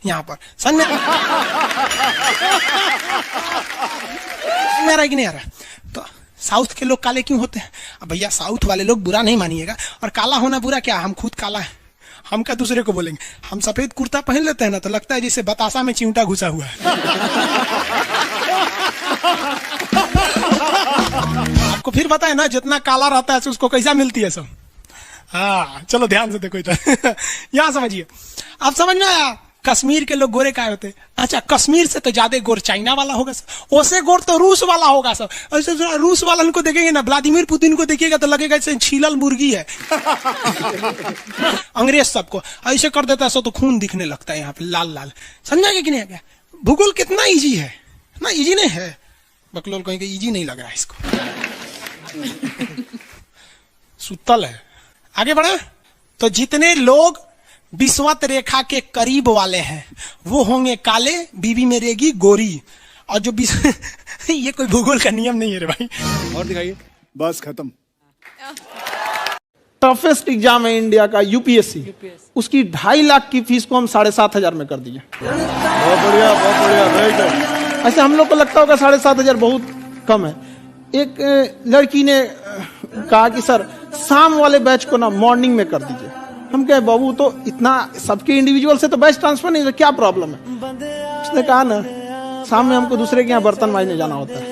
यहाँ पर। समझ में आ रहा है कि नहीं आ रहा? तो साउथ के लोग काले क्यों होते हैं? अब भैया साउथ वाले लोग बुरा नहीं मानिएगा, और काला होना बुरा क्या? हम खुद काला है, हम क्या दूसरे को बोलेंगे? हम सफेद कुर्ता पहन लेते हैं ना, तो लगता है जैसे बतासा में चिमटा घुसा हुआ है। आपको फिर बताए ना, जितना काला रहता है उसको कैसा मिलती है सब। हाँ चलो ध्यान से देखो इधर। यहाँ समझिए, आप समझ में आया? कश्मीर के लोग गोरे काय होते हैं? अच्छा, कश्मीर से तो ज्यादा गोर चाइना वाला होगा सर, ओसे गोर तो रूस वाला होगा सर। ऐसे रूस वाला को देखेंगे ना, व्लादिमीर पुतिन को देखिएगा तो लगेगा जैसे छीलल मुर्गी है। अंग्रेज सबको ऐसे कर देता है सो तो खून दिखने लगता है यहाँ पे लाल लाल। समझा कि नहीं? क्या भूगोल कितना इजी है ना? इजी नहीं है, बकलोल कहेंगे इजी नहीं लग रहा है इसको। सुतल है। आगे बढ़े तो जितने लोग विषुवत रेखा के करीब वाले हैं वो होंगे काले, बीवी में रहेगी गोरी। और जो ये कोई भूगोल का नियम नहीं है रे भाई। और दिखाइए। बस खत्म। टफेस्ट एग्जाम है इंडिया का यूपीएससी, उसकी 2.5 लाख की फीस को हम 7,500 में कर दिए। बहुत बढ़िया, बहुत बढ़िया, वेरी गुड। ऐसे हम लोग को लगता होगा 7,500 बहुत कम है। एक लड़की ने कहा कि सर शाम वाले बैच को ना मॉर्निंग में कर दीजिए। हम कहे बाबू तो इतना सबके इंडिविजुअल से तो बैच ट्रांसफर नहीं, तो क्या प्रॉब्लम है? उसने कहा ना शाम में हमको दूसरे के यहाँ बर्तन मांजने जाना होता है।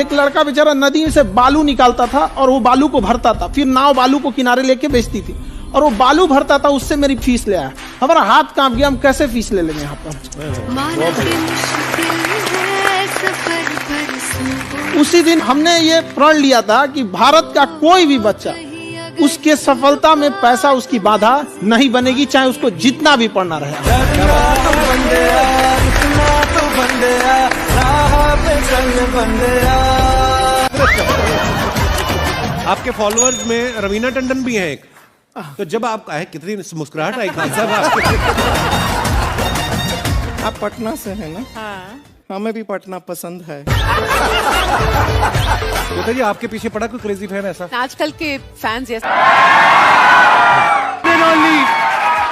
एक लड़का बेचारा नदी से बालू निकालता था और वो बालू को भरता था, फिर नाव बालू को किनारे लेके बेचती थी, और वो बालू भरता था, उससे मेरी फीस ले आया। हमारा हाथ कांप गया, हम कैसे फीस ले लेंगे यहाँ पर। उसी दिन हमने ये प्रण लिया था कि भारत का कोई भी बच्चा उसके सफलता में पैसा उसकी बाधा नहीं बनेगी, चाहे उसको जितना भी पढ़ना रहे। आपके फॉलोअर्स में रवीना टंडन भी हैं एक, तो जब आप आए कितनी मुस्कुराहट आई खान साहब आप पटना से हैं ना? हाँ। हमें भी पटना पसंद है। बताइए, आपके पीछे पड़ा कोई क्रेजी फैन ऐसा? आजकल के फैंस ये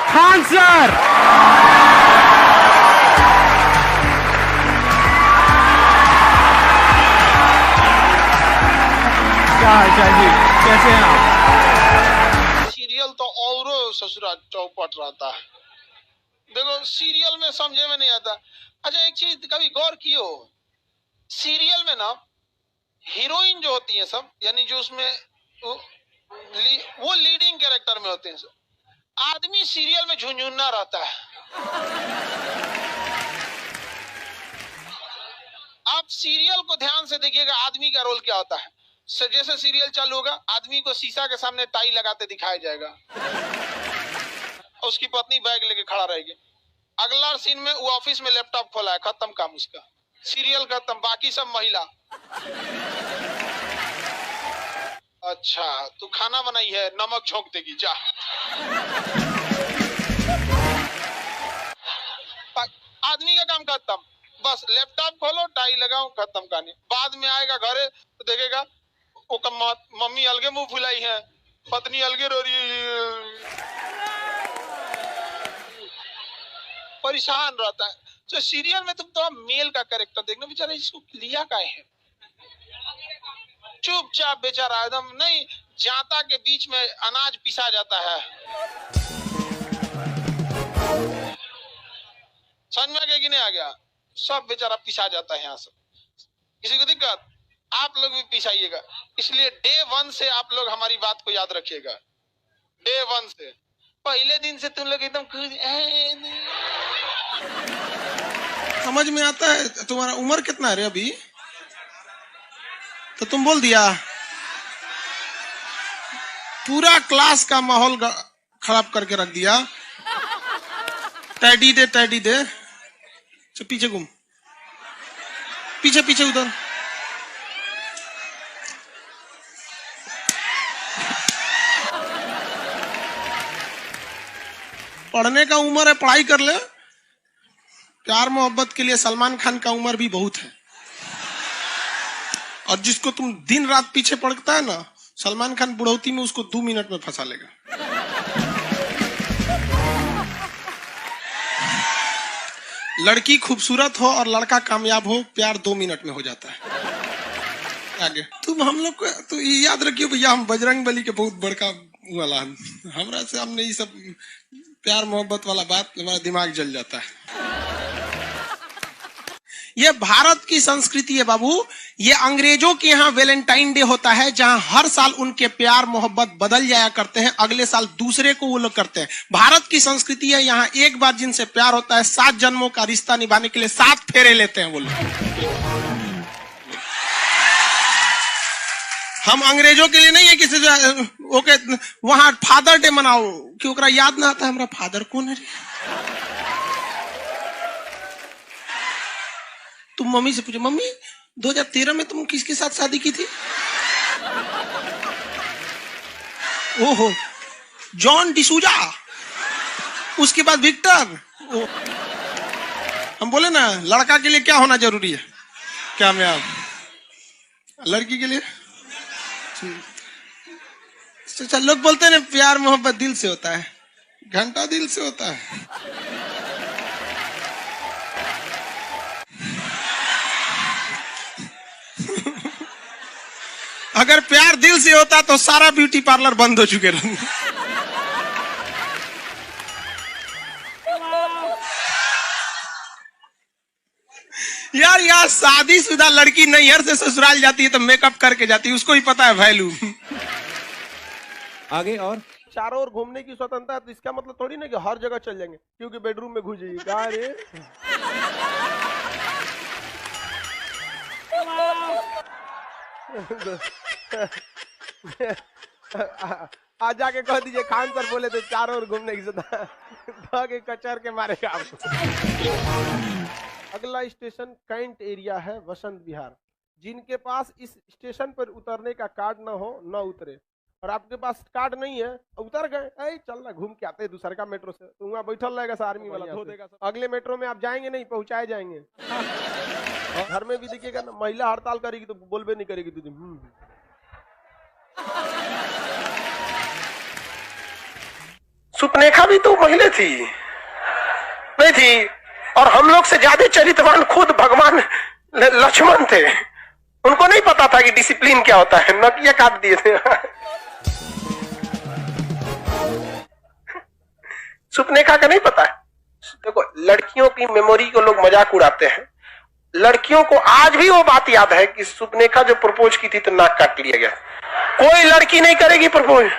खान सर। क्या हाल चाल जी, कैसे हैं आप? सीरियल तो और ससुरा चौपट रहता है। देखो सीरियल में समझे में नहीं आता। अच्छा एक चीज कभी गौर कियो, सीरियल में ना हीरोइन जो होती है सब, यानी जो उसमें वो लीडिंग कैरेक्टर में होते हैं सब, आदमी सीरियल में झुंझुन्ना रहता है। आप सीरियल को ध्यान से देखिएगा, आदमी का रोल क्या होता है। जैसे सीरियल चालू होगा, आदमी को शीशा के सामने टाई लगाते दिखाया जाएगा, उसकी पत्नी बैग लेके खड़ा रहेगी। अगला सीन में वो ऑफिस में लैपटॉप खोला है, खत्म काम उसका, सीरियल खत्म, बाकी सब महिला। अच्छा तू खाना बनाई है, नमक झोंक देगी जा। आदमी का काम खत्म, बस लैपटॉप खोलो, टाई लगाओ, खत्म कहानी। बाद में आएगा घरे तो देखेगा वो मम्मी अलगे मुंह फुलाई है, पत्नी अलगे रो रही है, परेशान रहता है। तो सीरियल में तुम तो मेल का कैरेक्टर देखना, बेचारा इसको लिया क्या है, चुपचाप बेचारा एकदम नहीं, जाता के बीच में अनाज पिसा जाता है। समझ में आ गया कि नहीं आ गया? सब बेचारा पिसा जाता है यहाँ से। किसी को दिक्कत? आप लोग भी पिसाइएगा। इसलिए डे 1 से आप लोग हमारी बात को याद रखिएगा। डे 1 से पहले दिन से तुम लोग एकदम समझ में आता है। तुम्हारा उम्र कितना है रे अभी? तो तुम बोल दिया, पूरा क्लास का माहौल खराब करके रख दिया। टैडी दे, टैडी दे, चल पीछे घूम, पीछे पीछे उधर। पढ़ने का उम्र है, पढ़ाई कर ले। प्यार मोहब्बत के लिए सलमान खान का उम्र भी बहुत है, और जिसको तुम दिन रात पीछे पड़ता है ना, सलमान खान बुढ़ौती में उसको 2 मिनट में फंसा लेगा। लड़की खूबसूरत हो और लड़का कामयाब हो, प्यार 2 मिनट में हो जाता है। आगे तुम हम लोग को तो ये याद रखियो भैया, हम बजरंग बली के बहुत बड़का वाला, हमरा से हमने ये सब प्यार मोहब्बत वाला बात, हमारा दिमाग जल जाता है। ये भारत की संस्कृति है बाबू। ये अंग्रेजों के यहाँ वैलेंटाइन डे होता है, जहां हर साल उनके प्यार मोहब्बत बदल जाया करते हैं, अगले साल दूसरे को वो लोग करते हैं। भारत की संस्कृति है, यहाँ एक बार जिनसे प्यार होता है 7 जन्मों का रिश्ता निभाने के लिए 7 फेरे लेते हैं वो लोग। हम अंग्रेजों के लिए नहीं है किसी ओके वहां फादर डे मनाओ, क्यों ओकरा याद ना आता है हमारा फादर कौन है। तुम मम्मी से पूछो, मम्मी 2013 में तुम किसके साथ शादी की थी? ओहो, जॉन डिसूजा, उसके बाद विक्टर। हम बोले ना लड़का के लिए क्या होना जरूरी है, क्या मैं आप लड़की के लिए चल लोग बोलते हैं ना प्यार मोहब्बत दिल से होता है, घंटा दिल से होता है। अगर प्यार दिल से होता तो सारा ब्यूटी पार्लर बंद हो चुके रहते। यार यार शादीशुदा लड़की नैहर से ससुराल जाती है तो मेकअप करके जाती है, उसको ही पता है वैल्यू। आगे और चारों ओर घूमने की स्वतंत्रता है, तो इसका मतलब थोड़ी ना कि हर जगह चल जाएंगे, क्योंकि बेडरूम में घुस जाइए। कहा रे आज जाके कह दीजिए खान सर बोले थे चारों ओर घूमने की स्वतंत्रता, के कचर के मारेगा आपको। अगला स्टेशन कैंट एरिया है, वसंत विहार। जिनके पास इस स्टेशन पर उतरने का कार्ड ना हो न उतरे, और आपके पास कार्ड नहीं है उतर गए, चल ना घूम के आते हैं दूसरे का मेट्रो से, तो वहाँ बैठल रहेगा सा आर्मी वाला धो देगा। अगले मेट्रो में आप जाएंगे नहीं, पहुंचाए जाएंगे। घर में भी देखिएगा ना, महिला हड़ताल करेगी तो बोलबे नहीं करेगी दीदी। सुपनेखा भी तो महिला थी नहीं थी, और हम लोग से ज्यादा चरित्रवान खुद भगवान लक्ष्मण थे। उनको नहीं पता था कि डिसिप्लिन क्या होता है, नकिया काट दिए थे। सुपनेखा का नहीं पता है। देखो लड़कियों की मेमोरी को लोग मजाक उड़ाते हैं, लड़कियों को आज भी वो बात याद है कि सुपनेखा जो प्रपोज की थी तो नाक काट लिया गया। कोई लड़की नहीं करेगी प्रपोज,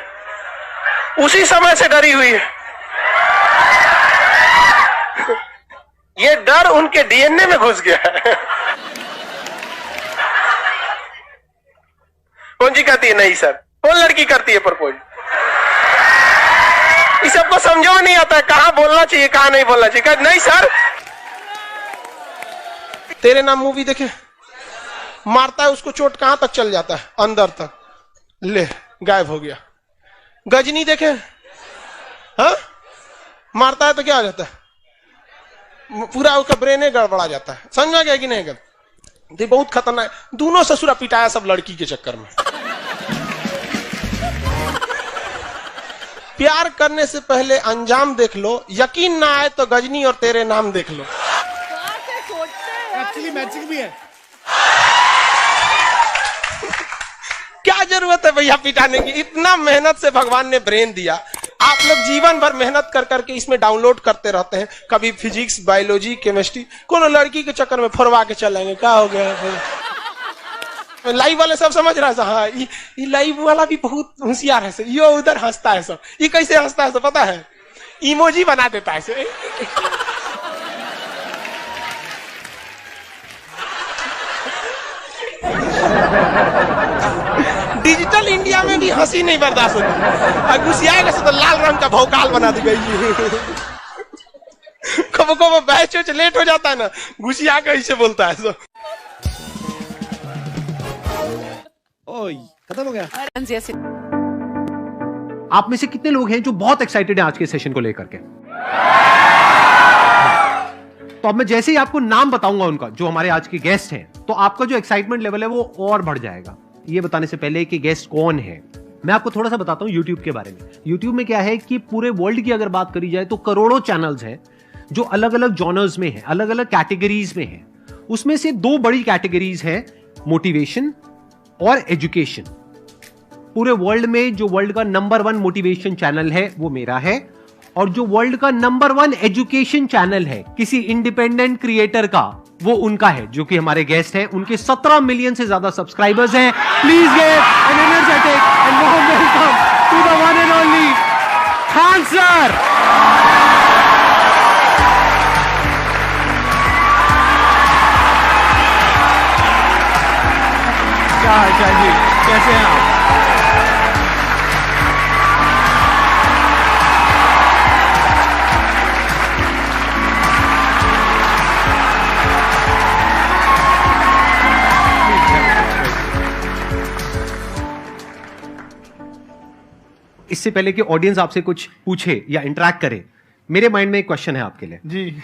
उसी समय से डरी हुई है। ये डर उनके डीएनए में घुस गया है। कौन जी कहती है नहीं सर, कौन लड़की करती है प्रपोज? इस सबको समझो नहीं आता है कहां बोलना चाहिए कहां नहीं बोलना चाहिए। नहीं सर, तेरे नाम मूवी देखे, मारता है उसको चोट कहां तक चल जाता है, अंदर तक, ले गायब हो गया। गजनी देखे, हाँ मारता है तो क्या हो जाता है, पूरा उसका ब्रेन गड़बड़ा जाता है। समझ गया कि नहीं? गल बहुत खतरनाक। दोनों ससुरा पिटाया सब लड़की के चक्कर में। प्यार करने से पहले अंजाम देख लो, यकीन ना आए तो गजनी और तेरे नाम देख लो। एक्चुअली मैचिंग भी है। क्या जरूरत है भैया पिटाने की? इतना मेहनत से भगवान ने ब्रेन दिया, आप लोग जीवन भर मेहनत कर करके इसमें डाउनलोड करते रहते हैं, कभी फिजिक्स, बायोलॉजी, केमिस्ट्री। कोनो लड़की के चक्कर में फोड़वा के चलेंगे, क्या हो गया? लाइव वाले सब समझ रहा है, हाँ ये लाइव वाला भी बहुत होशियार है, ये उधर हंसता है सब। ये कैसे हंसता है सब पता है? इमोजी बना देता है। डिजिटल इंडिया में भी हंसी नहीं बर्दाश्त होती, गुस्सियाएगा तो लाल रंग का भौकाल बना दी गई। कब कब बैच लेट हो जाता है ना, गुस्सिया कैसे बोलता है सब। ओए खत्म हो गया। आप में से कितने लोग हैं जो बहुत एक्साइटेड हैं आज के सेशन को लेकर के? तो अब मैं जैसे ही आपको नाम बताऊंगा उनका, जो हमारे आज के गेस्ट हैं, तो आपका जो एक्साइटमेंट लेवल है वो और बढ़ जाएगा। ये बताने से पहले कि गेस्ट कौन है, मैं आपको थोड़ा सा बताता हूं YouTube के बारे में। YouTube में क्या है कि पूरे वर्ल्ड की अगर बात करी जाए तो करोड़ों चैनल्स हैं जो अलग अलग जॉनर्स में है, अलग अलग कैटेगरीज में है। उसमें से 2 बड़ी कैटेगरीज है, मोटिवेशन और एजुकेशन। पूरे वर्ल्ड में जो वर्ल्ड का नंबर 1 मोटिवेशन चैनल है वो मेरा है, और जो वर्ल्ड का नंबर 1 एजुकेशन चैनल है किसी इंडिपेंडेंट क्रिएटर का, वो उनका है, जो कि हमारे गेस्ट हैं। उनके 17 मिलियन से ज्यादा सब्सक्राइबर्स हैं। Please give an energetic and warm welcome to the one and only Khan sir. क्या हाल चाल जी, कैसे हैं आप? इससे पहले कि ऑडियंस आपसे कुछ पूछे या इंटरेक्ट करे, मेरे माइंड में एक क्वेश्चन है आपके लिए। जी।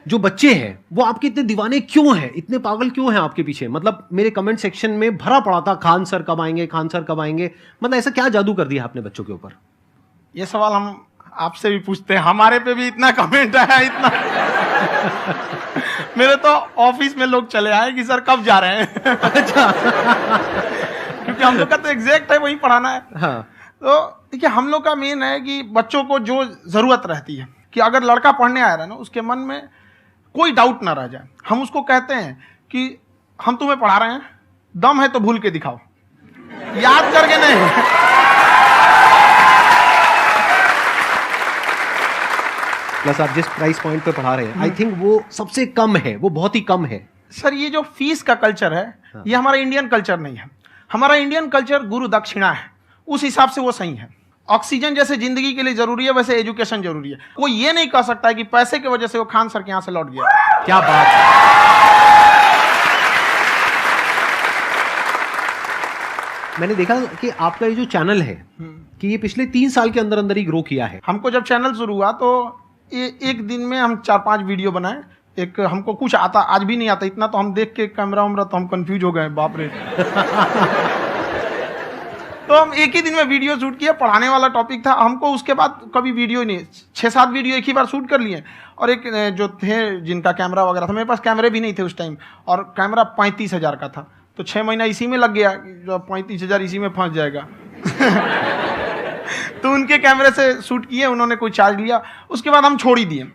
जो बच्चे हैं वो आपके इतने दीवाने क्यों हैं, इतने पागल क्यों हैं आपके पीछे? मतलब मेरे कमेंट सेक्शन में भरा पड़ा था, खान सर कब आएंगे, खान सर कब आएंगे। मतलब ऐसा क्या जादू कर दिया आपने बच्चों के ऊपर? ये सवाल हम आपसे भी पूछते हैं, हमारे पे भी इतना कमेंट आया, इतना मेरे तो ऑफिस में लोग चले आए कि सर कब जा रहे हैं। अच्छा। क्योंकि हम लोग का तो एग्जैक्ट है, वही पढ़ाना है। हाँ। तो देखिए, हम लोग का मेन है कि बच्चों को जो जरूरत रहती है, कि अगर लड़का पढ़ने आ रहा है ना, उसके मन में कोई डाउट ना रह जाए। हम उसको कहते हैं कि हम तुम्हें पढ़ा रहे हैं, दम है तो भूल के दिखाओ, याद करके नहीं। प्लस आप जिस प्राइस पॉइंट पे पढ़ा रहे हैं, आई थिंक वो सबसे कम है, वो बहुत ही कम है। सर, ये जो फीस का कल्चर है, ये हमारा इंडियन कल्चर नहीं है। हमारा इंडियन कल्चर गुरु दक्षिणा है, उस हिसाब से वो सही है। ऑक्सीजन जैसे जिंदगी के लिए जरूरी है, वैसे एजुकेशन जरूरी है। कोई ये नहीं कह सकता है कि पैसे की वजह से वो खान सर के यहां से लौट गया। क्या बात है। मैंने देखा कि आपका ये जो चैनल है कि ये पिछले 3 साल के अंदर अंदर ही ग्रो किया है। हमको जब चैनल शुरू हुआ तो एक दिन में हम 4-5 वीडियो बनाए। एक हमको कुछ आता, आज भी नहीं आता इतना, तो हम देख के कैमरा उमरा तो हम कंफ्यूज हो गए, बाप रे। तो हम एक ही दिन में वीडियो शूट किया, पढ़ाने वाला टॉपिक था हमको। उसके बाद कभी वीडियो नहीं, 6-7 वीडियो एक ही बार शूट कर लिए। और एक जो थे जिनका कैमरा वगैरह था, मेरे पास कैमरे भी नहीं थे उस टाइम, और कैमरा 35,000 का था, तो 6 महीना इसी में लग गया, जो 35,000 इसी में फंस जाएगा। तो उनके कैमरे से शूट किए, उन्होंने कोई चार्ज लिया, उसके बाद हम छोड़ ही दिए।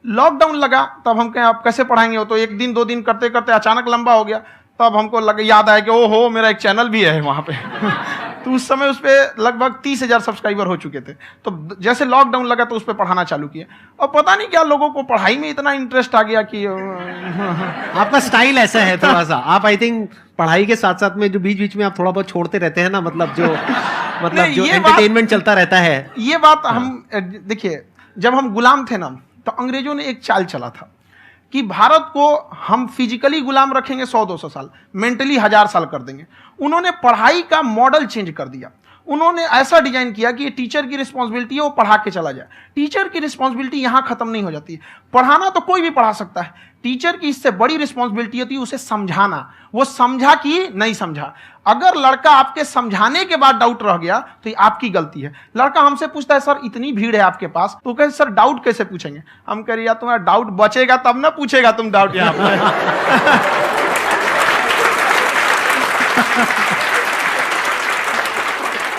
लॉकडाउन लगा, तब हम कहें आप कैसे पढ़ाएंगे, वो तो 1 दिन 2 दिन करते करते अचानक लंबा हो गया। तब हमको याद आया कि ओहो, मेरा एक चैनल भी है वहाँ पे। तो उस समय उस पर लगभग 30,000 सब्सक्राइबर हो चुके थे। तो जैसे लॉकडाउन लगा तो उस पर पढ़ाना चालू किया, और पता नहीं क्या लोगों को पढ़ाई में इतना इंटरेस्ट आ गया कि आपका स्टाइल ऐसा है थोड़ा सा। आप आई थिंक पढ़ाई के साथ साथ में जो बीच बीच में आप थोड़ा बहुत छोड़ते रहते हैं ना, मतलब जो एंटरटेनमेंट चलता रहता है। ये बात हम देखिए, जब हम गुलाम थे ना, तो अंग्रेजों ने एक चाल चला था कि भारत को हम फिजिकली गुलाम रखेंगे 100-200 साल, मेंटली 1000 साल कर देंगे। उन्होंने पढ़ाई का मॉडल चेंज कर दिया। उन्होंने ऐसा डिजाइन किया कि ये टीचर की रिस्पॉन्सिबिलिटी है, वो पढ़ा के चला जाए। टीचर की रिस्पॉन्सिबिलिटी यहां खत्म नहीं हो जाती है। पढ़ाना तो कोई भी पढ़ा सकता है, टीचर की इससे बड़ी रिस्पॉन्सिबिलिटी होती है उसे समझाना। वो समझा कि नहीं समझा। अगर लड़का आपके समझाने के बाद डाउट रह गया तो ये आपकी गलती है। लड़का हमसे पूछता है, सर इतनी भीड़ है आपके पास, तो कहे सर डाउट कैसे पूछेंगे? हम कह रहे यार तुम्हारा डाउट बचेगा तब ना पूछेगा तुम डाउट यहाँ पे।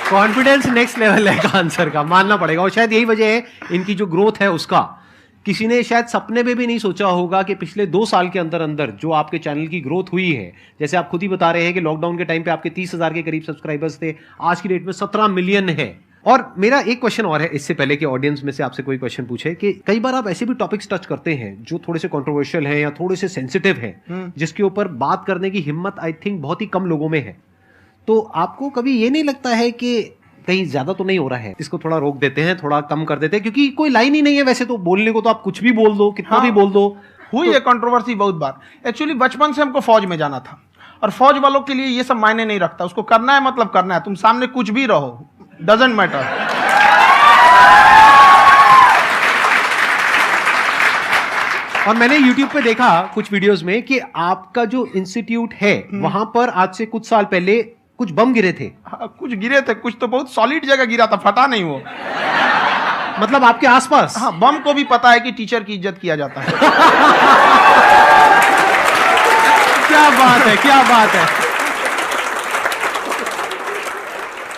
कॉन्फिडेंस नेक्स्ट लेवल है खान सर का, मानना पड़ेगा। और शायद यही वजह है इनकी जो ग्रोथ है उसका। किसी ने शायद सपने में भी नहीं सोचा होगा कि पिछले 2 साल के अंदर अंदर जो आपके चैनल की ग्रोथ हुई है, जैसे आप खुद ही बता रहे हैं कि लॉकडाउन के टाइम पे आपके 30,000 के करीब सब्सक्राइबर्स थे, आज की डेट में 17 मिलियन है। और मेरा एक क्वेश्चन और है, इससे पहले कि ऑडियंस में से आपसे कोई क्वेश्चन पूछे, कि कई बार आप ऐसे भी टॉपिक्स टच करते हैं जो थोड़े से कंट्रोवर्शियल हैं या थोड़े से सेंसिटिव हैं, जिसके ऊपर बात करने की हिम्मत आई थिंक बहुत ही कम लोगों में है। तो आपको कभी ये नहीं लगता है कि कहीं ज्यादा तो नहीं हो रहा है, इसको थोड़ा रोक देते हैं, थोड़ा कम कर देते हैं? क्योंकि कोई लाइन ही नहीं है वैसे तो बोलने को, तो आप कुछ भी बोल दो, कितना भी बोल दो। हुई है कंट्रोवर्सी बहुत बार। एक्चुअली बचपन से हमको फौज में जाना था, और फौज वालों के लिए ये सब मायने नहीं रखता। उसको करना है मतलब करना है, तुम सामने कुछ भी रहो, डजंट मैटर। और मैंने YouTube पे देखा कुछ वीडियोस में कि आपका जो इंस्टीट्यूट है वहां पर आज से कुछ साल पहले कुछ बम गिरे थे। कुछ गिरे थे, कुछ तो बहुत सॉलिड जगह गिरा था, फटा नहीं वो। मतलब आपके आसपास? हाँ, बम को भी पता है कि टीचर की इज्जत किया जाता है। क्या बात है, क्या बात है।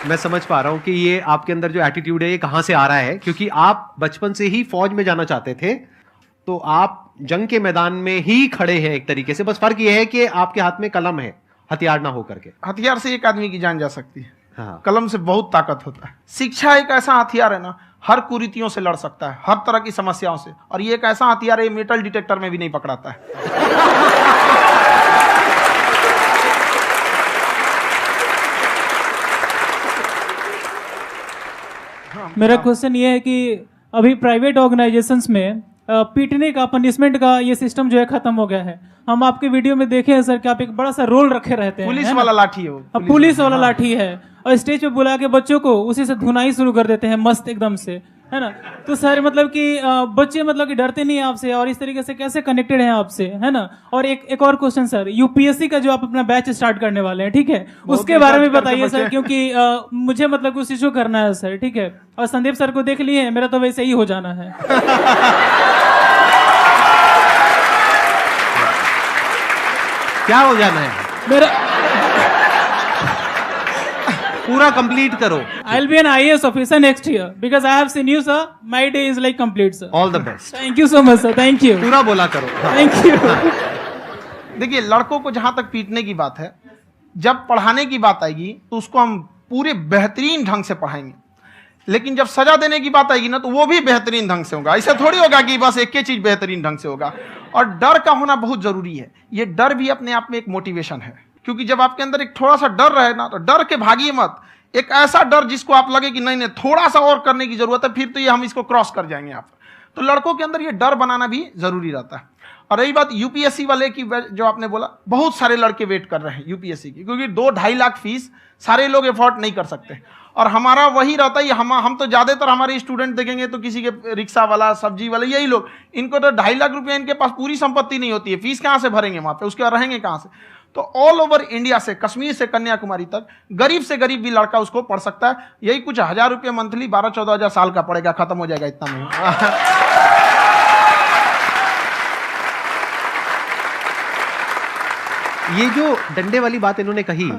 मैं समझ पा रहा हूं कि ये आपके अंदर जो एटीट्यूड है ये कहां से आ रहा है, क्योंकि आप बचपन से ही फौज में जाना चाहते थे, तो आप जंग के मैदान में ही खड़े हैं एक तरीके से। बस फर्क ये है कि आपके हाथ में कलम है, हथियार ना हो करके। हथियार से एक आदमी की जान जा सकती है, हाँ। कलम से बहुत ताकत होता है। शिक्षा एक ऐसा हथियार है ना, हर कुरीतियों से लड़ सकता है, हर तरह की समस्याओं से। और ये एक ऐसा हथियार है, मेटल डिटेक्टर में भी नहीं पकड़ाता है। मेरा क्वेश्चन ये है कि अभी प्राइवेट ऑर्गेनाइजेशंस में पीटने का, पनिशमेंट का ये सिस्टम जो है खत्म हो गया है। हम आपके वीडियो में देखे हैं सर कि आप एक बड़ा सा रोल रखे रहते हैं, पुलिस वाला लाठी है वो, पुलिस वाला लाठी है, और स्टेज पे बुला के बच्चों को उसी से धुनाई शुरू कर देते हैं मस्त एकदम से, है ना। तो सर मतलब कि बच्चे मतलब कि डरते नहीं है आपसे, और इस तरीके से कैसे कनेक्टेड हैं आपसे, है ना। और एक और क्वेश्चन सर, यूपीएससी का जो आप अपना बैच स्टार्ट करने वाले हैं, ठीक है, उसके बारे में बताइए सर, क्योंकि मुझे मतलब उस चीज को करना है सर, ठीक है। और संदीप सर को देख लिए, मेरा तो वैसे ही हो जाना है। क्या हो जाना है? मेरा पूरा कंप्लीट करो। I'll be an IAS officer next year because I have seen you, sir. My day is like complete, sir. All the best. Thank you so much, sir. Thank you. पूरा बोला करो। Thank you. देखिए, लड़कों को जहां तक पीटने की बात है, जब पढ़ाने की बात आएगी तो उसको हम पूरे बेहतरीन ढंग से पढ़ाएंगे। लेकिन जब सजा देने की बात आएगी ना, तो वो भी बेहतरीन ढंग से होगा। ऐसा थोड़ी होगा कि बस एक ही चीज बेहतरीन ढंग से होगा। और डर का होना बहुत जरूरी है। ये डर भी अपने आप में एक मोटिवेशन है, क्योंकि जब आपके अंदर एक थोड़ा सा डर रहे ना, तो डर के भागिए मत। एक ऐसा डर जिसको आप लगे कि नहीं नहीं थोड़ा सा और करने की जरूरत है, फिर तो ये हम इसको क्रॉस कर जाएंगे आप। तो लड़कों के अंदर ये डर बनाना भी जरूरी रहता है। और रही बात यूपीएससी वाले की, जो आपने बोला, बहुत सारे लड़के वेट कर रहे हैं यूपीएससी की, क्योंकि 2-2.5 लाख फीस सारे लोग एफोर्ड नहीं कर सकते। और हमारा वही रहता है, हम तो ज्यादातर हमारे स्टूडेंट देखेंगे तो किसी के रिक्शा वाला, सब्जी वाला, यही लोग, इनको तो 2.5 लाख रुपया, इनके पास पूरी संपत्ति नहीं होती है, फीस कहाँ से भरेंगे वहां पे, उसके बाद रहेंगे कहाँ से। तो ऑल ओवर इंडिया से, कश्मीर से कन्याकुमारी तक, गरीब से गरीब भी लड़का उसको पढ़ सकता है। यही कुछ 1000 रुपये मंथली, 12-14 हजार साल का पड़ेगा, खत्म हो जाएगा इतना में। ये जो डंडे वाली बात इन्होंने कही,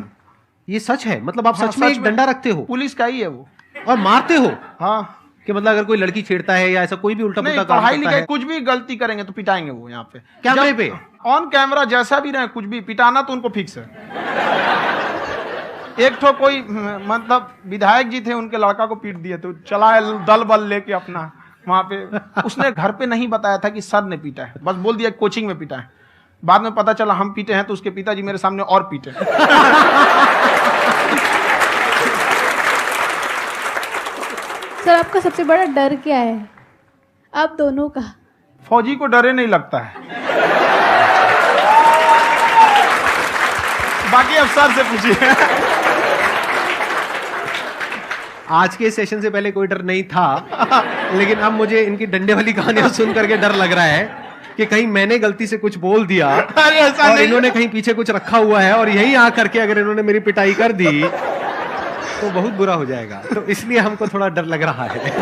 ये सच है? मतलब आप सच में एक डंडा रखते हो? पुलिस का ही है वो। और मारते हो? हाँ, कि मतलब अगर कोई लड़की छेड़ता है या ऐसा कोई भी उल्टा पुल्टा काम पढ़ाई करता लिखाई है, कुछ भी गलती करेंगे तो पिटाएंगे वो यहाँ पे, कैमरे पे, ऑन कैमरा, जैसा भी रहे, कुछ भी पिटाना तो उनको फिक्स है। एक तो कोई मतलब विधायक जी थे, उनके लड़का को पीट दिए, तो चला दल बल लेके अपना वहां पे। उसने घर पे नहीं बताया था कि सर ने पीटा है, बस बोल दिया कोचिंग में पीटा है। बाद में पता चला हम पीटे हैं, तो उसके पिताजी मेरे सामने और पीटे। सर, आपका सबसे बड़ा डर क्या है आप दोनों का? फौजी को डरे नहीं लगता है, बाकी अफसर से पूछिए। आज के सेशन से पहले कोई डर नहीं था, लेकिन अब मुझे इनकी डंडे वाली कहानियां सुन करके डर लग रहा है कि कहीं मैंने गलती से कुछ बोल दिया और इन्होंने कहीं पीछे कुछ रखा हुआ है, और यही आ करके अगर इन्होंने मेरी पिटाई कर दी तो बहुत बुरा हो जाएगा। तो इसलिए हमको थोड़ा डर लग रहा है।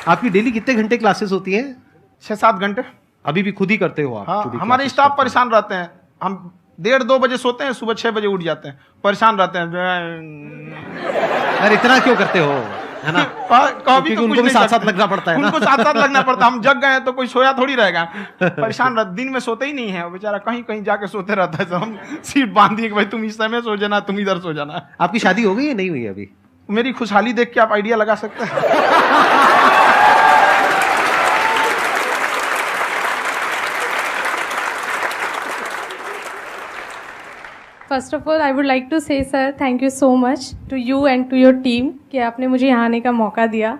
आपकी डेली कितने घंटे क्लासेस होती हैं? 6-7 घंटे। अभी भी खुद ही करते हो आप? हाँ, हमारे स्टाफ परेशान रहते हैं। हम 1:30-2 बजे सोते हैं, सुबह 6 बजे उठ जाते हैं, परेशान रहते हैं। यार इतना क्यों करते हो, है ना? कभी तो उनको भी साथ साथ लगना पड़ता है ना? उनको साथ साथ लगना पड़ता है। हम जग गए तो कोई सोया थोड़ी रहेगा, परेशान रहते, दिन में सोते ही नहीं है बेचारा, कहीं कहीं जाके सोते रहता है। हम सीट बांध दिए कि भाई तुम इस समय सो जाना, तुम इधर सो जाना। आपकी शादी हो गई या नहीं हुई अभी? मेरी खुशहाली देख के आप आइडिया लगा सकते हैं। First of all I would like to say sir thank you so much to you and to your team कि आपने मुझे यहाँ आने का मौका दिया।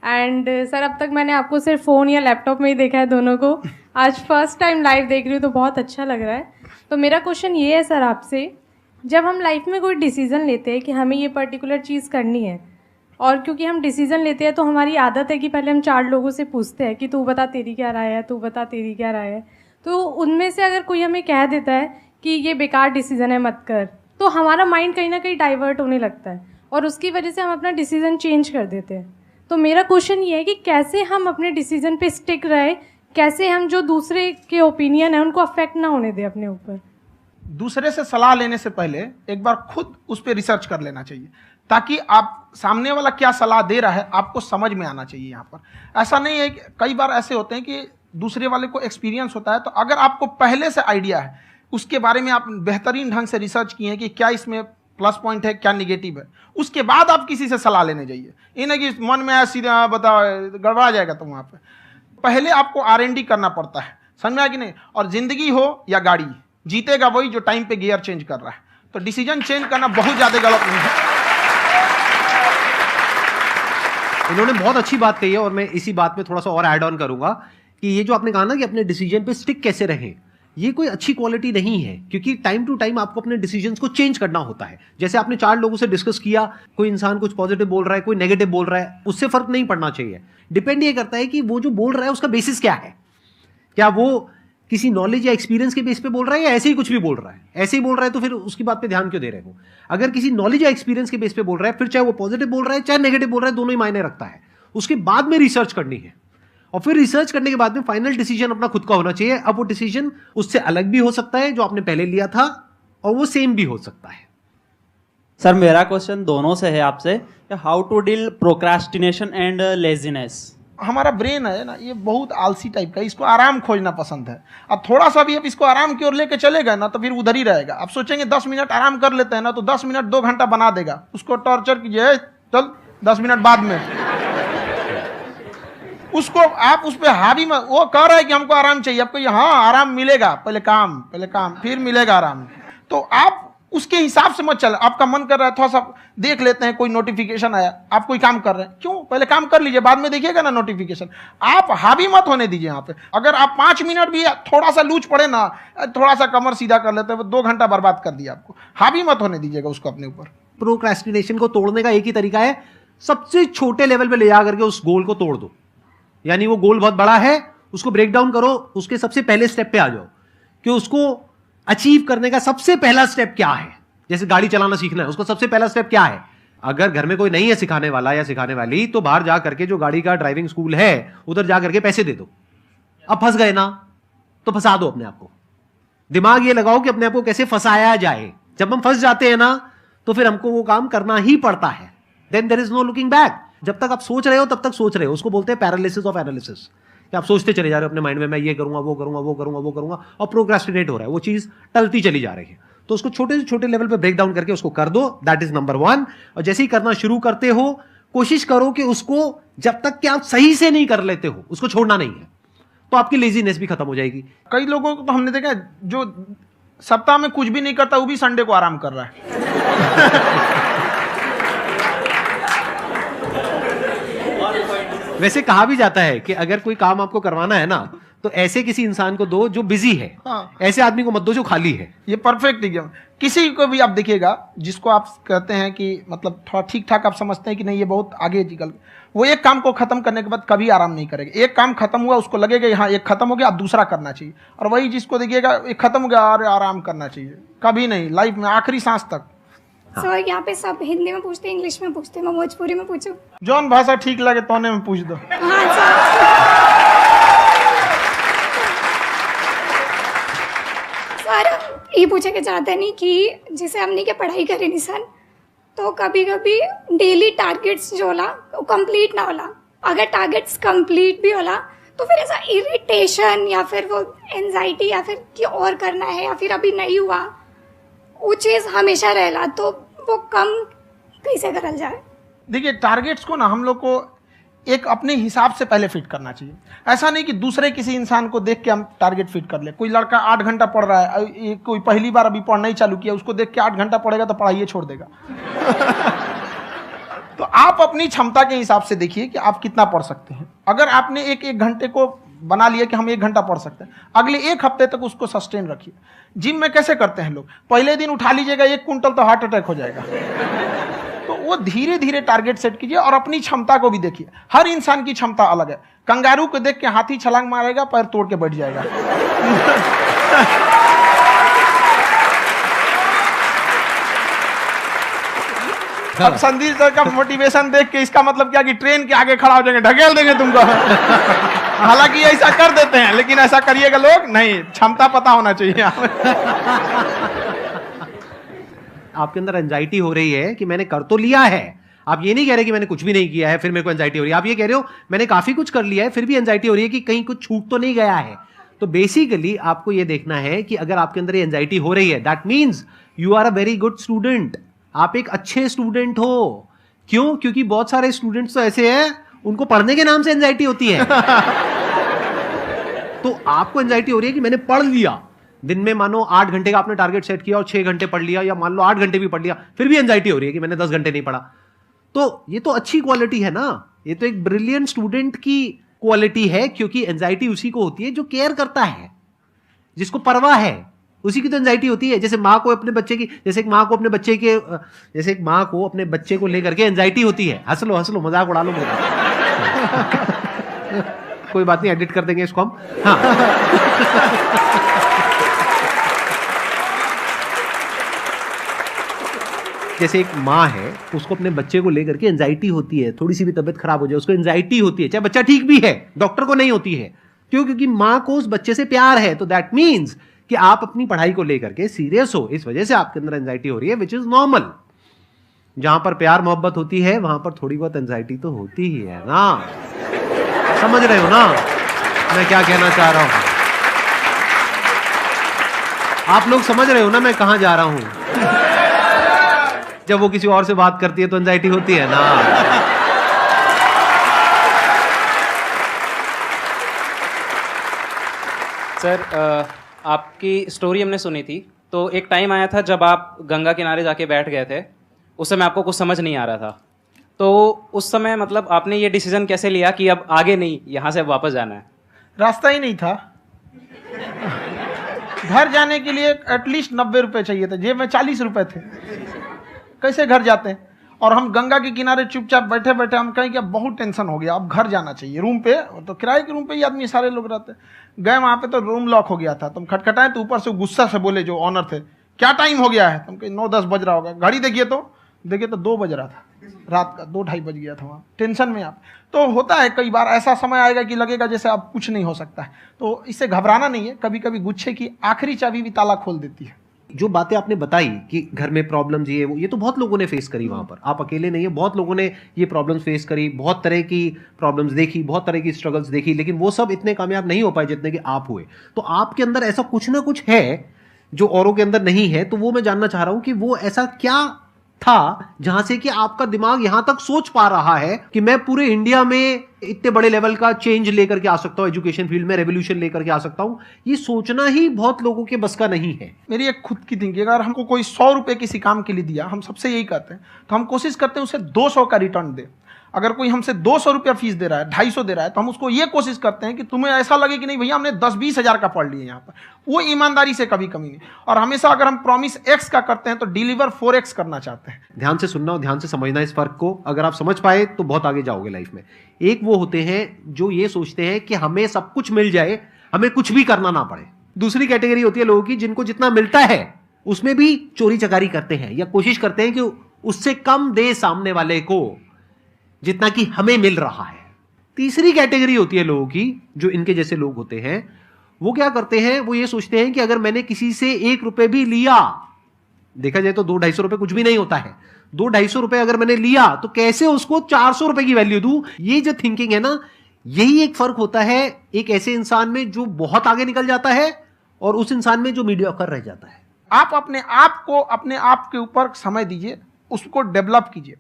एंड सर अब तक मैंने आपको सिर्फ फ़ोन या लैपटॉप में ही देखा है दोनों को, आज फर्स्ट टाइम लाइव देख रही हूँ तो बहुत अच्छा लग रहा है। तो मेरा क्वेश्चन ये है सर आपसे, जब हम लाइफ में कोई डिसीज़न लेते हैं कि हमें ये पर्टिकुलर चीज़ करनी है, और क्योंकि हम डिसीज़न लेते हैं तो हमारी आदत है कि पहले हम 4 लोगों से पूछते हैं कि तू बता तेरी क्या राय है, तू बता तेरी क्या राय है। तो उनमें से अगर कोई हमें कह देता है कि ये बेकार डिसीज़न है मत कर, तो हमारा माइंड कहीं ना कहीं डाइवर्ट होने लगता है और उसकी वजह से हम अपना डिसीजन चेंज कर देते हैं। तो मेरा क्वेश्चन ये है कि कैसे हम अपने डिसीजन पे स्टिक रहे, कैसे हम जो दूसरे के ओपिनियन है उनको अफेक्ट ना होने दें अपने ऊपर। दूसरे से सलाह लेने से पहले एक बार खुद उस पर रिसर्च कर लेना चाहिए, ताकि आप सामने वाला क्या सलाह दे रहा है आपको समझ में आना चाहिए। यहाँ पर ऐसा नहीं है कि कई बार ऐसे होते हैं कि दूसरे वाले को एक्सपीरियंस होता है, तो अगर आपको पहले से आइडिया है, उसके बारे में आप बेहतरीन ढंग से रिसर्च किए हैं कि क्या इसमें प्लस पॉइंट है, क्या निगेटिव है, उसके बाद आप किसी से सलाह लेने जाइए। ये नहीं कि मन में आया सीधा बताओ, गड़बड़ा जाएगा। तो वहाँ पे पहले आपको R&D करना पड़ता है, समझ में आया कि नहीं। और जिंदगी हो या गाड़ी, जीतेगा वही जो टाइम पे गियर चेंज कर रहा है। तो डिसीजन चेंज करना बहुत ज्यादा गलत नहीं है। इन्होंने बहुत अच्छी बात कही है और मैं इसी बात में थोड़ा सा और ऐड ऑन करूंगा कि ये जो आपने कहा ना कि अपने डिसीजन पे स्टिक कैसे रहें, ये कोई अच्छी क्वालिटी नहीं है, क्योंकि टाइम टू टाइम आपको अपने डिसीजंस को चेंज करना होता है। जैसे आपने 4 लोगों से डिस्कस किया, कोई इंसान कुछ पॉजिटिव बोल रहा है, कोई नेगेटिव बोल रहा है, उससे फर्क नहीं पड़ना चाहिए। डिपेंड ये करता है कि वो जो बोल रहा है उसका बेसिस क्या है। क्या वो किसी नॉलेज या एक्सपीरियंस के बेस पे बोल रहा है या ऐसे ही कुछ भी बोल रहा है? ऐसे ही बोल रहा है तो फिर उसकी बात पे ध्यान क्यों दे रहे हो? अगर किसी नॉलेज या एक्सपीरियंस के बेस पे बोल रहा है, फिर चाहे वो पॉजिटिव बोल रहा है चाहे नेगेटिव बोल रहा है, दोनों ही मायने रखता है। उसके बाद में रिसर्च करनी है और फिर रिसर्च करने के बाद में फाइनल डिसीजन अपना खुद का होना चाहिए। अब वो डिसीजन उससे अलग भी हो सकता है जो आपने पहले लिया था, और वो सेम भी हो सकता है। सर मेरा क्वेश्चन दोनों से है आपसे, how to deal procrastination and laziness. हमारा ब्रेन है ना, ये बहुत आलसी टाइप का, इसको आराम खोजना पसंद है। अब थोड़ा सा भी अब इसको आराम की ओर लेके चले गए ना तो फिर उधर ही रहेगा। आप सोचेंगे 10 मिनट आराम कर लेते हैं ना, तो 10 मिनट 2 घंटा बना देगा। उसको टॉर्चर कीजिए, चल 10 मिनट बाद में। उसको आप उस पर हावी में, वो कह रहा है कि हमको आराम चाहिए, आपको हाँ आराम मिलेगा, पहले काम फिर मिलेगा आराम। तो आप उसके हिसाब से मत चल। आपका मन कर रहा है थोड़ा सा देख लेते हैं, कोई नोटिफिकेशन आया, आप कोई काम कर रहे हैं, क्यों पहले काम कर लीजिए, बाद में देखिएगा ना नोटिफिकेशन। आप हावी मत होने दीजिए यहाँ पे। अगर आप 5 मिनट भी थोड़ा सा लूज पड़े ना, थोड़ा सा कमर सीधा कर लेते हैं, 2 घंटा बर्बाद कर दिया आपको। हावी मत होने दीजिएगा उसको अपने ऊपर। प्रोक्रेस्टिनेशन को तोड़ने का एक ही तरीका है, सबसे छोटे लेवल पे ले जा करके उस गोल को तोड़ दो। यानी वो गोल बहुत बड़ा है, उसको ब्रेक डाउन करो, उसके सबसे पहले स्टेप पे आ जाओ कि उसको अचीव करने का सबसे पहला स्टेप क्या है। जैसे गाड़ी चलाना सीखना है, उसका सबसे पहला स्टेप क्या है। अगर घर में कोई नहीं है सिखाने वाला या सिखाने वाली, तो बाहर जा करके जो गाड़ी का ड्राइविंग स्कूल है उधर जा करके पैसे दे दो। अब फंस गए ना तो फंसा दो अपने आप को। दिमाग ये लगाओ कि अपने आप को कैसे फंसाया जाए। जब हम फंस जाते हैं ना तो फिर हमको वो काम करना ही पड़ता है। Then there is no looking back. जब तक आप सोच रहे हो तब तक सोच रहे हो, उसको बोलते हैं पैरालिसिस ऑफ एनालिसिस, कि आप सोचते चले जा रहे हो अपने माइंड में, मैं ये करूंगा वो करूंगा वो करूंगा वो करूंगा, और प्रोक्रेस्टिनेट हो रहा है, वो चीज टलती चली जा रही है। तो उसको छोटे से छोटे लेवल पे ब्रेक डाउन करके उसको कर दो, दैट इज नंबर 1। और जैसे ही करना शुरू करते हो, कोशिश करो कि उसको जब तक कि आप सही से नहीं कर लेते हो उसको छोड़ना नहीं है, तो आपकी लेजीनेस भी खत्म हो जाएगी। कई लोगों को तो हमने देखा जो सप्ताह में कुछ भी नहीं करता, वो भी संडे को आराम कर रहा है। वैसे कहा भी जाता है कि अगर कोई काम आपको करवाना है ना तो ऐसे किसी इंसान को दो जो बिजी है। हाँ। ऐसे आदमी को मत दो जो खाली है। ये परफेक्ट एग्जाम। किसी को भी आप देखिएगा जिसको आप कहते हैं कि मतलब थोड़ा ठीक ठाक आप समझते हैं कि नहीं ये बहुत आगे निकल, वो एक काम को खत्म करने के बाद कभी आराम नहीं करेगा। एक काम खत्म हुआ उसको लगेगा हाँ एक खत्म हो गया, अब दूसरा करना चाहिए। और वही जिसको देखिएगा एक खत्म हो गया और आराम करना चाहिए, कभी नहीं, लाइफ में आखिरी सांस तक। सर यहाँ पे सब हिंदी में पूछते हैं, इंग्लिश में पूछते हैं, मैं भोजपुरी में पूछूं? जौन भाषा ठीक लगे तोने में पूछ दो। हाँ सर। सर ये पूछे के चाहते नहीं कि जैसे हमने के पढ़ाई करे निशान, तो कभी कभी डेली टारगेट्स जो होला वो कंप्लीट ना होला। अगर टारगेट्स कंप्लीट भी होला तो फिर ऐसा इरिटेशन या फिर वो एंजाइटी या फिर कि और करना है या फिर अभी नहीं हुआ, वो चीज हमेशा रहेला, तो वो कम कैसे करल जाए? देखिए टारगेट्स को ना हम लोग को एक अपने हिसाब से पहले फिट करना चाहिए। ऐसा नहीं कि दूसरे किसी इंसान को देख के हम टारगेट फिट कर ले। कोई लड़का 8 घंटा पढ़ रहा है, कोई पहली बार अभी पढ़ना ही चालू किया, उसको देख के 8 घंटा पढ़ेगा तो पढ़ाई छोड़ देगा। तो आप अपनी क्षमता के हिसाब से देखिए कि आप कितना पढ़ सकते हैं। अगर आपने एक घंटे को बना लिया कि हम 1 घंटा पढ़ सकते हैं, अगले 1 हफ्ते तक उसको सस्टेन रखिए। जिम में कैसे करते हैं लोग, पहले दिन उठा लीजिएगा 1 क्विंटल तो हार्ट अटैक हो जाएगा। तो वो धीरे धीरे टारगेट सेट कीजिए और अपनी क्षमता को भी देखिए। हर इंसान की क्षमता अलग है। कंगारू को देख के हाथी छलांग मारेगा, पैर तोड़ के बैठ जाएगा। अब संदीप सर का मोटिवेशन देख के इसका मतलब क्या कि ट्रेन के आगे खड़ा हो जाएंगे, ढकेल देंगे तुमको। हालांकि ऐसा कर देते हैं, लेकिन ऐसा करिएगा लोग नहीं, क्षमता पता होना चाहिए। आपके अंदर एंजाइटी हो रही है कि मैंने कर तो लिया है, आप ये नहीं कह रहे कि मैंने कुछ भी नहीं किया है फिर मेरे को एंजाइटी हो रही है, आप ये कह रहे हो मैंने काफी कुछ कर लिया है फिर भी एंजाइटी हो रही है कि कहीं कुछ छूट तो नहीं गया है। तो बेसिकली आपको ये देखना है कि अगर आपके अंदर ये एंजाइटी हो रही है, that means you are a very good student, आप एक अच्छे स्टूडेंट हो। क्यों? क्योंकि बहुत सारे स्टूडेंट्स तो ऐसे हैं उनको पढ़ने के नाम से एंजाइटी होती है। तो आपको एंजाइटी हो रही है कि मैंने पढ़ लिया, दिन में मानो 8 घंटे का आपने टारगेट सेट किया और 6 घंटे पढ़ लिया, या मान लो 8 घंटे भी पढ़ लिया, फिर भी एंजाइटी हो रही है कि मैंने 10 घंटे नहीं पढ़ा। तो ये तो अच्छी क्वालिटी है ना, ये तो एक ब्रिलियंट स्टूडेंट की क्वालिटी है, क्योंकि एंजाइटी उसी को होती है जो केयर करता है, जिसको परवाह है, उसी की तो एंजाइटी होती है। जैसे माँ को अपने बच्चे की, जैसे एक माँ को अपने बच्चे के, जैसे एक माँ को अपने बच्चे को लेकर के एंजाइटी होती है। हंस लो मजाक उड़ा लो मेरा। कोई बात नहीं, एडिट कर देंगे इसको हम। हाँ। जैसे एक माँ है, उसको अपने बच्चे को लेकर के एंजाइटी होती है, थोड़ी सी भी तबीयत खराब हो जाए उसको एंजाइटी होती है, चाहे बच्चा ठीक भी है, डॉक्टर को नहीं होती है। क्यों? क्योंकि माँ को उस बच्चे से प्यार है। तो दैट मीन्स कि आप अपनी पढ़ाई को लेकर के सीरियस हो, इस वजह से आपके अंदर एंजाइटी हो रही है, विच इज नॉर्मल। जहां पर प्यार मोहब्बत होती है वहां पर थोड़ी बहुत एंजाइटी तो होती ही है ना। समझ रहे हो ना मैं क्या कहना चाह रहा हूं? आप लोग समझ रहे हो ना मैं कहां जा रहा हूं? जब वो किसी और से बात करती है तो एंजाइटी होती है ना। सर आपकी स्टोरी हमने सुनी थी, तो एक टाइम आया था जब आप गंगा किनारे जाके बैठ गए थे, उस समय आपको कुछ समझ नहीं आ रहा था, तो उस समय मतलब आपने ये डिसीजन कैसे लिया कि अब आगे नहीं, यहाँ से अब वापस जाना है? रास्ता ही नहीं था। घर जाने के लिए एटलीस्ट 90 रुपए चाहिए थे, जेब में 40 रुपए थे, कैसे घर जाते हैं? और हम गंगा के किनारे चुपचाप बैठे बैठे हम कहें कि अब बहुत टेंशन हो गया, अब घर जाना चाहिए। रूम पे, तो किराए के रूम पे ही आदमी सारे लोग रहते। गए वहाँ पे तो रूम लॉक हो गया था, तुम खटखटाए तो ऊपर से गुस्सा से बोले जो ऑनर थे, क्या टाइम हो गया है? तुम कहीं 9-10 बज रहा होगा, घड़ी देखिए तो 2 बज रहा था रात का, 2-2:30 बज गया था वहाँ। टेंशन में आप तो होता है, कई बार ऐसा समय आएगा कि लगेगा जैसे अब कुछ नहीं हो सकता है, तो इससे घबराना नहीं है। कभी कभी गुच्छे की आखिरी चाबी भी ताला खोल देती है। जो बातें आपने बताई कि घर में प्रॉब्लम ये वो, ये तो बहुत लोगों ने फेस करी वहां पर, आप अकेले नहीं है, बहुत लोगों ने ये प्रॉब्लम्स फेस करी, बहुत तरह की प्रॉब्लम्स देखी, बहुत तरह की स्ट्रगल्स देखी, लेकिन वो सब इतने कामयाब नहीं हो पाए जितने कि आप हुए। तो आपके अंदर ऐसा कुछ ना कुछ है जो औरों के अंदर नहीं है, तो वो मैं जानना चाह रहा हूं कि वो ऐसा क्या था जहां से कि आपका दिमाग यहां तक सोच पा रहा है कि मैं पूरे इंडिया में इतने बड़े लेवल का चेंज लेकर के आ सकता हूं, एजुकेशन फील्ड में रेवोल्यूशन लेकर के आ सकता हूं। ये सोचना ही बहुत लोगों के बस का नहीं है। मेरी एक खुद की थिंकिंग, अगर हमको कोई 100 रुपए किसी काम के लिए दिया, हम सबसे यही कहते हैं, तो हम कोशिश करते हैं उसे 200 का रिटर्न दे। अगर कोई हमसे 200 रुपया फीस दे रहा है, 250 दे रहा है, तो हम उसको ये कोशिश करते हैं कि तुम्हें ऐसा लगे कि नहीं भैया हमने 10-20 हज़ार का पढ़ लिया यहाँ पर, वो ईमानदारी से कभी कमी नहीं। और हमेशा अगर हम प्रॉमिस X का करते हैं तो डिलीवर 4X करना चाहते हैं। ध्यान से सुनना और ध्यान से समझना इस फर्क को, अगर आप समझ पाए तो बहुत आगे जाओगे लाइफ में। एक वो होते हैं जो ये सोचते हैं कि हमें सब कुछ मिल जाए, हमें कुछ भी करना ना पड़े। दूसरी कैटेगरी होती है लोगों की जिनको जितना मिलता है उसमें भी चोरी चकारी करते हैं या कोशिश करते हैं कि उससे कम दे सामने वाले को जितना कि हमें मिल रहा है। तीसरी कैटेगरी होती है लोगों की, जो इनके जैसे लोग होते हैं, वो क्या करते हैं, वो ये सोचते हैं कि अगर मैंने किसी से 1 रुपए भी लिया, देखा जाए तो 200-250 रुपए कुछ भी नहीं होता है, 200-250 रुपए अगर मैंने लिया तो कैसे उसको 400 रुपए की वैल्यू दूं। ये जो थिंकिंग है ना, यही एक फर्क होता है एक ऐसे इंसान में जो बहुत आगे निकल जाता है और उस इंसान में जो मीडियोकर रह जाता है। आप अपने आप को अपने आप के ऊपर समय दीजिए, उसको डेवलप कीजिए।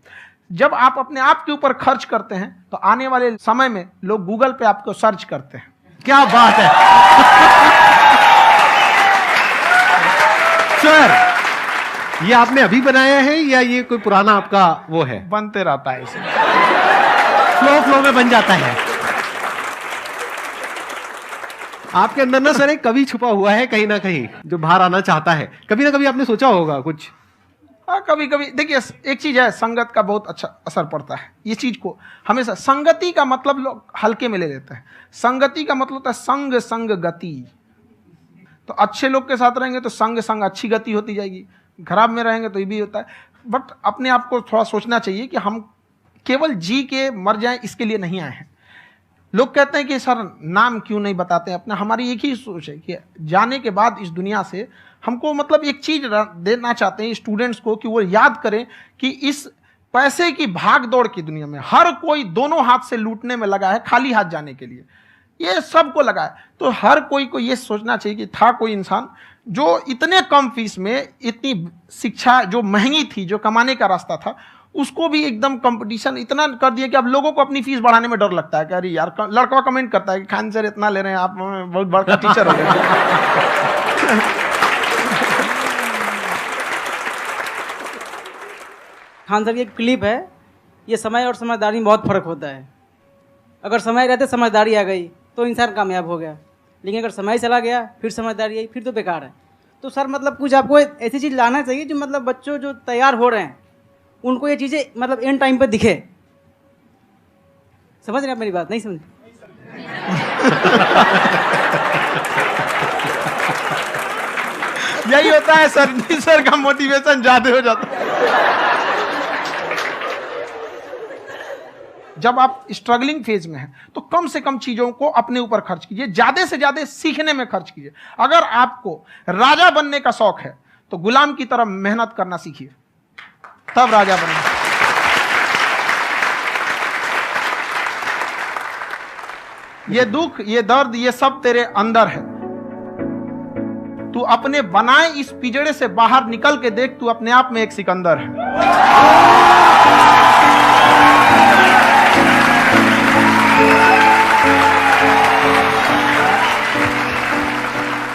जब आप अपने आप के ऊपर खर्च करते हैं तो आने वाले समय में लोग गूगल पे आपको सर्च करते हैं। क्या बात है सर, ये आपने अभी बनाया है या ये कोई पुराना आपका वो है? बनते रहता है, इसे फ्लो में बन जाता है। आपके अंदर ना सर एक कवि छुपा हुआ है कहीं ना कहीं जो बाहर आना चाहता है। कभी ना कभी आपने सोचा होगा कुछ? हाँ, कभी कभी देखिए, एक चीज है, संगत का बहुत अच्छा असर पड़ता है। ये चीज को हमेशा, संगति का मतलब लोग हल्के में ले लेते हैं। संगति का मतलब होता है संग संग गति। तो अच्छे लोग के साथ रहेंगे तो संग संग अच्छी गति होती जाएगी, खराब में रहेंगे तो ये भी होता है। बट अपने आप को थोड़ा सोचना चाहिए कि हम केवल जी के मर जाएं इसके लिए नहीं आए हैं। लोग कहते हैं कि सर नाम क्यों नहीं बताते अपना, हमारी एक ही सोच है कि जाने के बाद इस दुनिया से हमको मतलब एक चीज देना चाहते हैं स्टूडेंट्स को कि वो याद करें कि इस पैसे की भाग दौड़ की दुनिया में हर कोई दोनों हाथ से लूटने में लगा है खाली हाथ जाने के लिए, ये सबको लगा है। तो हर कोई को ये सोचना चाहिए कि था कोई इंसान जो इतने कम फीस में इतनी शिक्षा जो महंगी थी, जो कमाने का रास्ता था, उसको भी एकदम कंपटीशन इतना कर दिया कि अब लोगों को अपनी फीस बढ़ाने में डर लगता है कि अरे यार, लड़का कमेंट करता है कि खान सर इतना ले रहे हैं, आप बहुत बड़ा टीचर हो गए। खान सर की एक क्लिप है, ये समय और समझदारी में बहुत फर्क होता है। अगर समय रहते समझदारी आ गई तो इंसान कामयाब हो गया, लेकिन अगर समय चला गया फिर समझदारी आई फिर तो बेकार है। तो सर मतलब कुछ आपको ऐसी चीज़ लाना चाहिए जो मतलब बच्चों जो तैयार हो रहे हैं उनको ये चीज़ें मतलब एंड टाइम पे दिखे। समझ रहे हैं आप मेरी बात? नहीं समझ? यही होता है सर, सर का मोटिवेशन ज्यादा हो जाता है। जब आप स्ट्रगलिंग फेज में हैं तो कम से कम चीजों को अपने ऊपर खर्च कीजिए, ज्यादा से ज्यादा सीखने में खर्च कीजिए। अगर आपको राजा बनने का शौक है तो गुलाम की तरह मेहनत करना सीखिए, तब राजा बनना। ये दुख, ये दर्द, ये सब तेरे अंदर है। तू अपने बनाए इस पिजड़े से बाहर निकल के देख, तू अपने आप में एक सिकंदर है।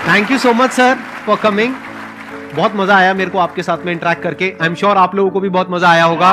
Thank you so much sir for coming. बहुत मजा आया मेरे को आपके साथ में इंटरेक्ट करके। आई एम श्योर आप लोगों को भी बहुत मजा आया होगा।